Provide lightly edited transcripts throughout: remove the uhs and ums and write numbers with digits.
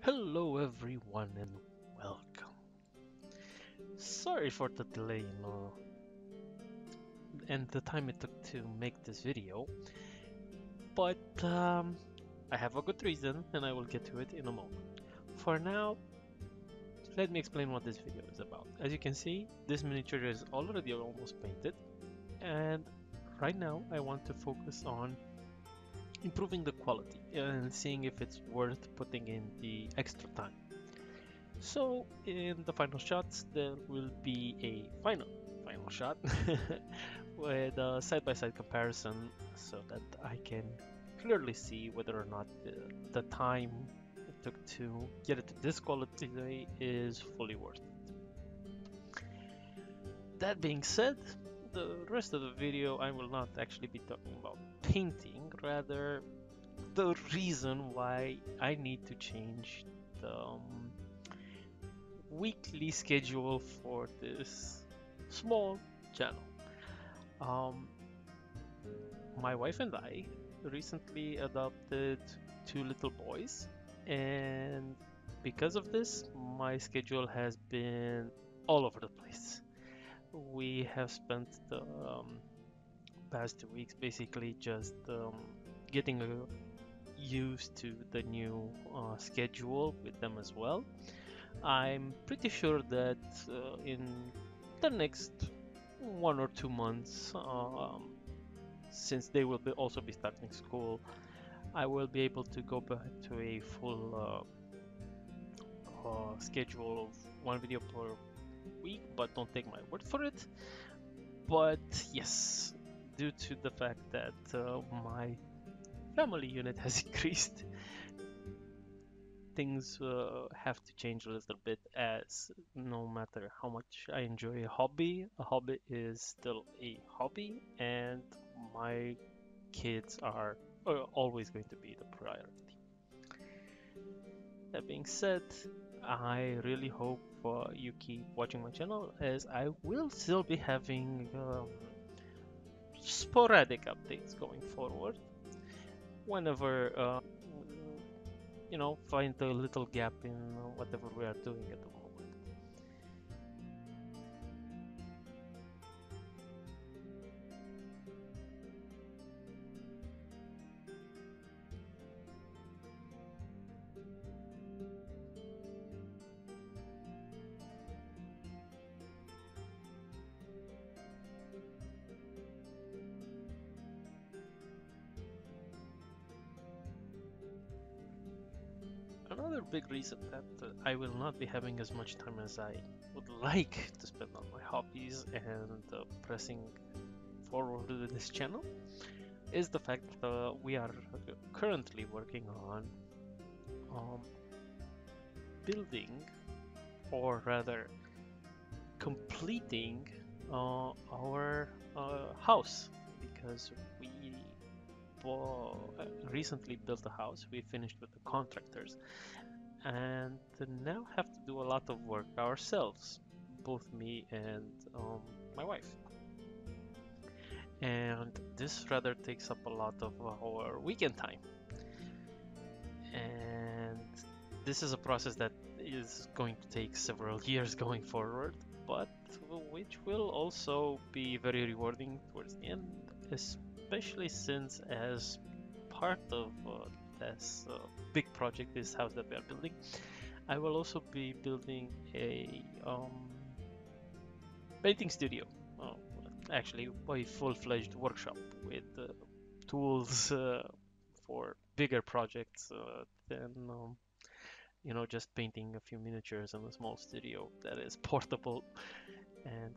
Hello everyone and welcome. Sorry for the delay and the time it took to make this video, but I have a good reason and I will get to it in a moment. For now, let me explain what this video is about. As you can see, this miniature is already almost painted, and right now I want to focus on improving the quality and seeing if it's worth putting in the extra time. So in the final shots, there will be a final shot with a side-by-side comparison so that I can clearly see whether or not the time it took to get it to this quality is fully worth it. That being said, the rest of the video I will not actually be talking about painting, rather the reason why I need to change the weekly schedule for this small channel. My wife and I recently adopted two little boys, and because of this, my schedule has been all over the place. We have spent the past 2 weeks basically just getting used to the new schedule with them as well. I'm pretty sure that in the next 1 or 2 months, since they will also be starting school, I will be able to go back to a full schedule of one video per week, but don't take my word for it. But yes, due to the fact that my family unit has increased, things have to change a little bit, as no matter how much I enjoy a hobby is still a hobby, and my kids are always going to be the priority. That being said, I really hope you keep watching my channel, as I will still be having sporadic updates going forward whenever find a little gap in whatever we are doing at the moment. Another big reason that I will not be having as much time as I would like to spend on my hobbies and pressing forward with this channel is the fact that we are currently working on building, or rather completing our house, because we recently built a house. We finished with the contractors and now have to do a lot of work ourselves, both me and my wife, and this rather takes up a lot of our weekend time, and this is a process that is going to take several years going forward, but which will also be very rewarding towards the end, especially since as part of this big project, this house that we are building, I will also be building a painting studio, actually a full-fledged workshop with tools for bigger projects than just painting a few miniatures in a small studio that is portable and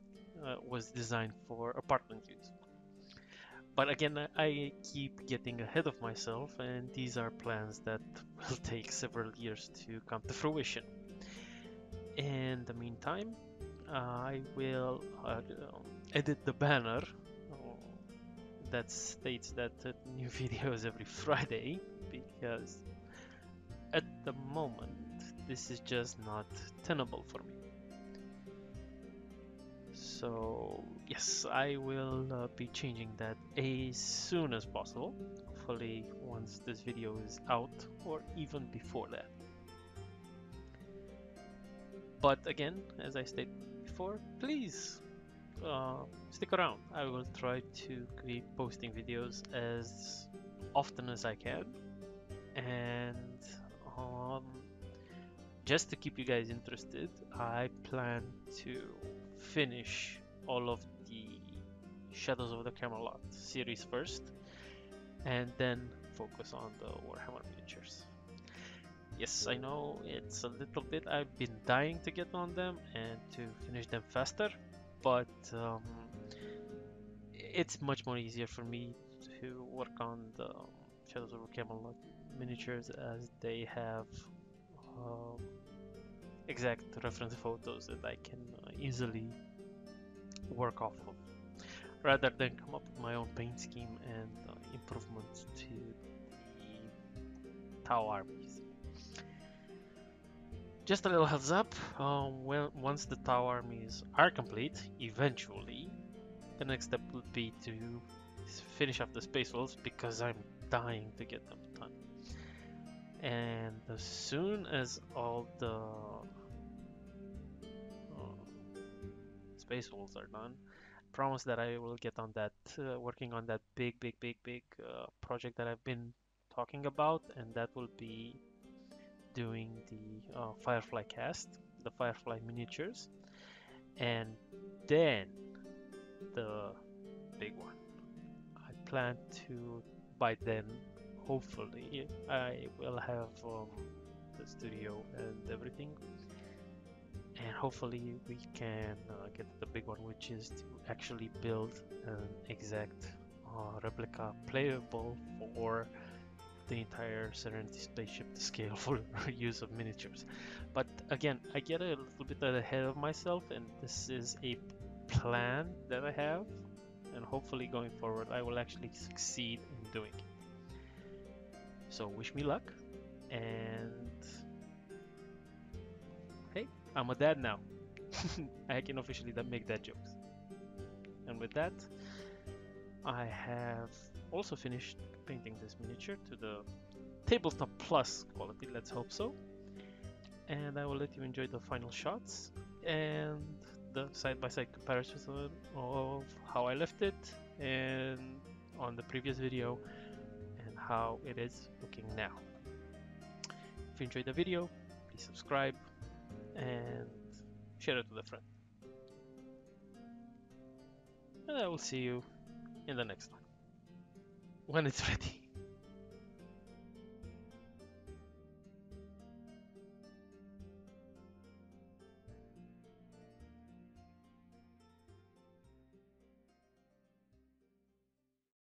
was designed for apartment use. But again, I keep getting ahead of myself, and these are plans that will take several years to come to fruition. In the meantime, I will edit the banner that states that new videos every Friday, because at the moment this is just not tenable for me. So yes, I will be changing that as soon as possible, hopefully once this video is out or even before that. But again, as I stated before, please stick around. I will try to keep posting videos as often as I can, and um, just to keep you guys interested, I plan to finish all of the Shadows of the Camelot series first, and then focus on the Warhammer miniatures. Yes, I know it's a little bit, I've been dying to get on them and to finish them faster, but it's much more easier for me to work on the Shadows of Camelot miniatures, as they have um, exact reference photos that I can easily work off of, rather than come up with my own paint scheme and improvements to the Tau armies. Just a little heads up, once the Tau armies are complete, eventually, the next step would be to finish up the Space Wolves, because I'm dying to get them done. And as soon as all the Space Wolves are done, promise that I will get on that, working on that big project that I've been talking about, and that will be doing the Firefly cast, the Firefly miniatures, and then the big one. I plan to, by then, hopefully, I will have the studio and everything, and hopefully we can get the big one, which is to actually build an exact replica playable for the entire Serenity spaceship to scale for use of miniatures. But again, I get a little bit ahead of myself, and this is a plan that I have, and hopefully going forward I will actually succeed in doing it. So wish me luck, and hey, I'm a dad now. I can officially make that joke. And with that, I have also finished painting this miniature to the tabletop plus quality, let's hope so. And I will let you enjoy the final shots and the side-by-side comparison of how I left it and on the previous video, and how it is looking now. If you enjoyed the video, please subscribe and share it with a friend. And I will see you in the next one, when it's ready.